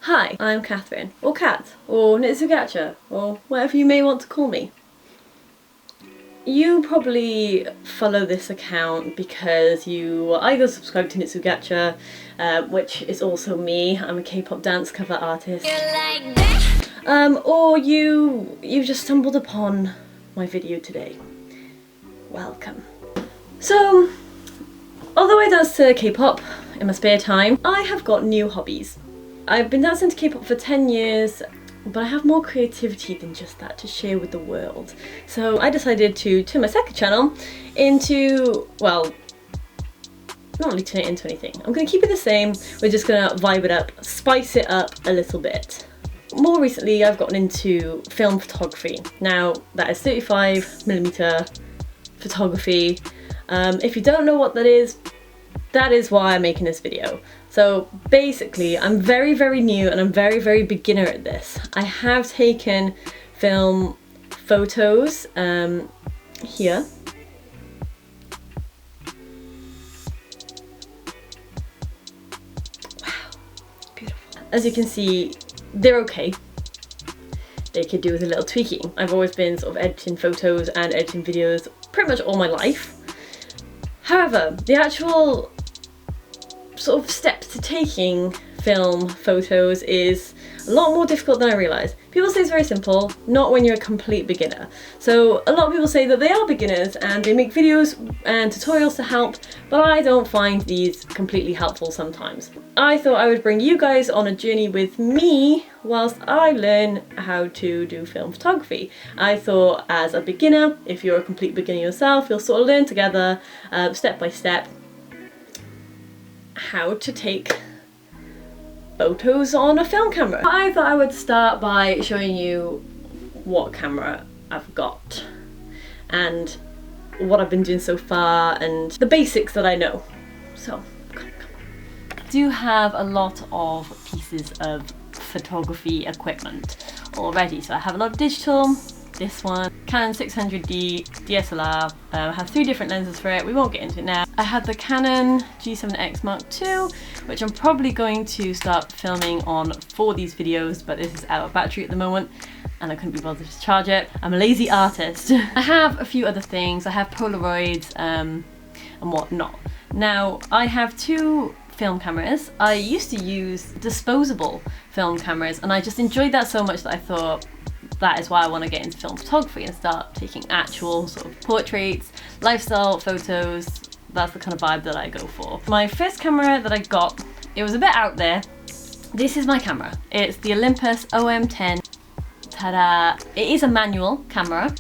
Hi, I'm Catherine, or Kat, or Nitsugacha, or whatever you may want to call me. You probably follow this account because you either subscribe to Nitsugacha, which is also me, I'm a K-pop dance cover artist, or you just stumbled upon my video today. Welcome. So, although I dance to K-pop in my spare time, I have got new hobbies. I've been dancing to K-pop for 10 years, but I have more creativity than just that to share with the world. So I decided to turn my second channel into, well, not really turn it into anything. I'm going to keep it the same, we're just going to vibe it up, spice it up a little bit. More recently I've gotten into film photography. Now that is 35mm photography. If you don't know what that is why I'm making this video. So basically, I'm very new and I'm very beginner at this. I have taken film photos here. Wow, beautiful. As you can see, they're okay. They could do with a little tweaking. I've always been sort of editing photos and editing videos pretty much all my life. However, the actual sort of steps to taking film photos is a lot more difficult than I realised. People say it's very simple, not when you're a complete beginner. So a lot of people say that they are beginners and they make videos and tutorials to help, but I don't find these completely helpful sometimes. I thought I would bring you guys on a journey with me whilst I learn how to do film photography. I thought as a beginner, if you're a complete beginner yourself, you'll sort of learn together, step by step, how to take photos on a film camera. I thought I would start by showing you what camera I've got and what I've been doing so far and the basics that I know. So, come on. I do have a lot of pieces of photography equipment already. So I have a lot of digital, this one, Canon 600D DSLR, I have 3 different lenses for it, we won't get into it now. I have the Canon G7X Mark II, which I'm probably going to start filming on for these videos, but this is out of battery at the moment and I couldn't be bothered to charge it. I'm a lazy artist. I have a few other things, I have Polaroids and whatnot. Now, I have 2 film cameras. I used to use disposable film cameras and I just enjoyed that so much that I thought, that is why I want to get into film photography and start taking actual sort of portraits, lifestyle photos. That's the kind of vibe that I go for. My first camera that I got, it was a bit out there. This is my camera. It's the Olympus OM10. Ta-da! It is a manual camera,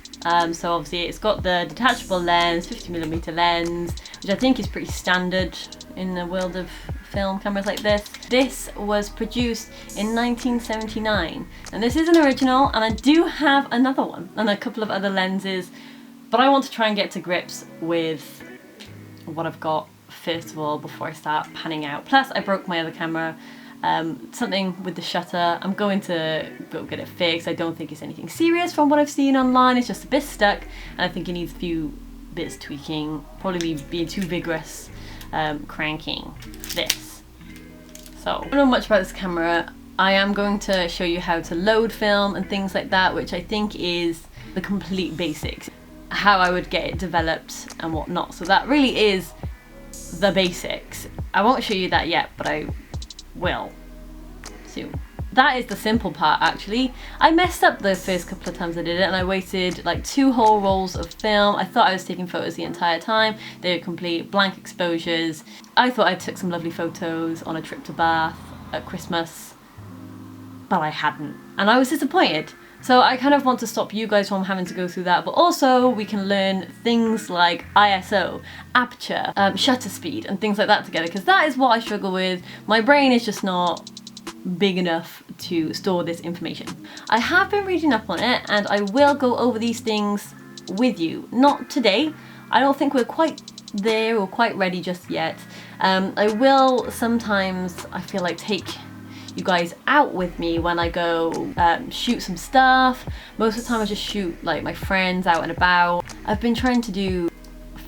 so obviously it's got the detachable lens, 50mm lens, which I think is pretty standard in the world of film cameras like this. This was produced in 1979 and this is an original, and I do have another one and a couple of other lenses, but I want to try and get to grips with what I've got first of all before I start panning out. Plus I broke my other camera, something with the shutter. I'm going to go get it fixed. I don't think it's anything serious from what I've seen online, it's just a bit stuck and I think it needs a few bits tweaking, probably being too vigorous cranking this. So, I don't know much about this camera. I am going to show you how to load film and things like that, which I think is the complete basics. How I would get it developed and whatnot. So that really is the basics. I won't show you that yet, but I will soon. That is the simple part actually. I messed up the first couple of times I did it and I wasted like 2 whole rolls of film. I thought I was taking photos the entire time. They were complete blank exposures. I thought I took some lovely photos on a trip to Bath at Christmas, but I hadn't. And I was disappointed. So I kind of want to stop you guys from having to go through that, but also we can learn things like ISO, aperture, shutter speed and things like that together, because that is what I struggle with. My brain is just not big enough to store this information. I have been reading up on it and I will go over these things with you. Not today. I don't think we're quite there or quite ready just yet. I will sometimes, I feel like, take you guys out with me when I go shoot some stuff. Most of the time I just shoot like my friends out and about. I've been trying to do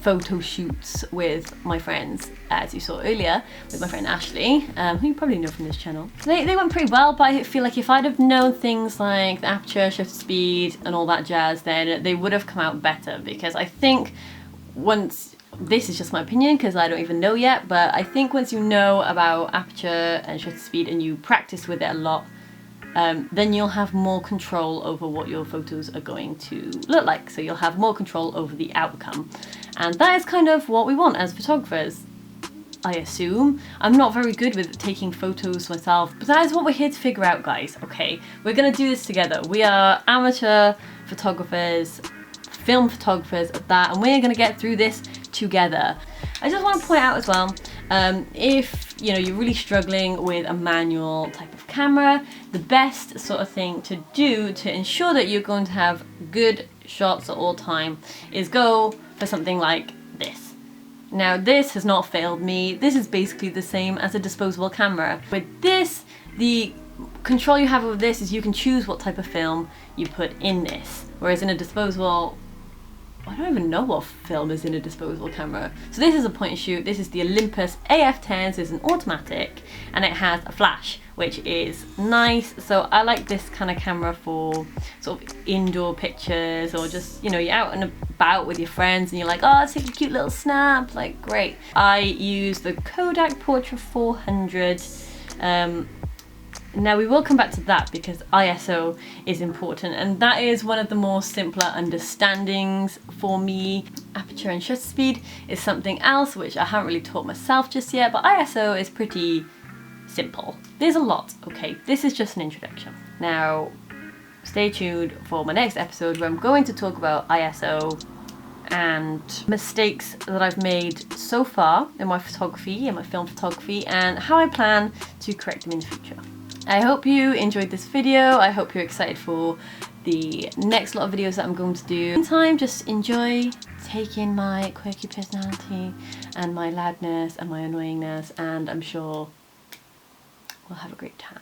photo shoots with my friends, as you saw earlier, with my friend Ashley, who you probably know from this channel. They went pretty well, but I feel like if I'd have known things like the aperture, shutter speed, and all that jazz, then they would have come out better, because I think once, this is just my opinion because I don't even know yet, but I think once you know about aperture and shutter speed and you practice with it a lot, then you'll have more control over what your photos are going to look like. So you'll have more control over the outcome. And that is kind of what we want as photographers, I assume. I'm not very good with taking photos myself, but that is what we're here to figure out, guys. Okay, we're gonna do this together. We are amateur photographers, film photographers at that, and we're gonna get through this together. I just want to point out as well, if you're really struggling with a manual type of camera, the best sort of thing to do to ensure that you're going to have good shots at all time is go for something like this. Now this has not failed me. This is basically the same as a disposable camera. With this, the control you have over this is you can choose what type of film you put in this, whereas in a disposable, I don't even know what film is in a disposable camera. So this is a point and shoot. This is the Olympus AF10, so it's an automatic, and it has a flash, which is nice. So I like this kind of camera for sort of indoor pictures, or just, you're out and about with your friends and you're like, oh, let's take a cute little snap, like, great. I use the Kodak Portra 400. Now we will come back to that because ISO is important, and that is one of the more simpler understandings for me. Aperture and shutter speed is something else which I haven't really taught myself just yet, but ISO is pretty simple. There's a lot, okay? This is just an introduction. Now, stay tuned for my next episode where I'm going to talk about ISO and mistakes that I've made so far in my photography, in my film photography, and how I plan to correct them in the future. I hope you enjoyed this video. I hope you're excited for the next lot of videos that I'm going to do. In time, just enjoy taking my quirky personality and my loudness and my annoyingness, and I'm sure we'll have a great time.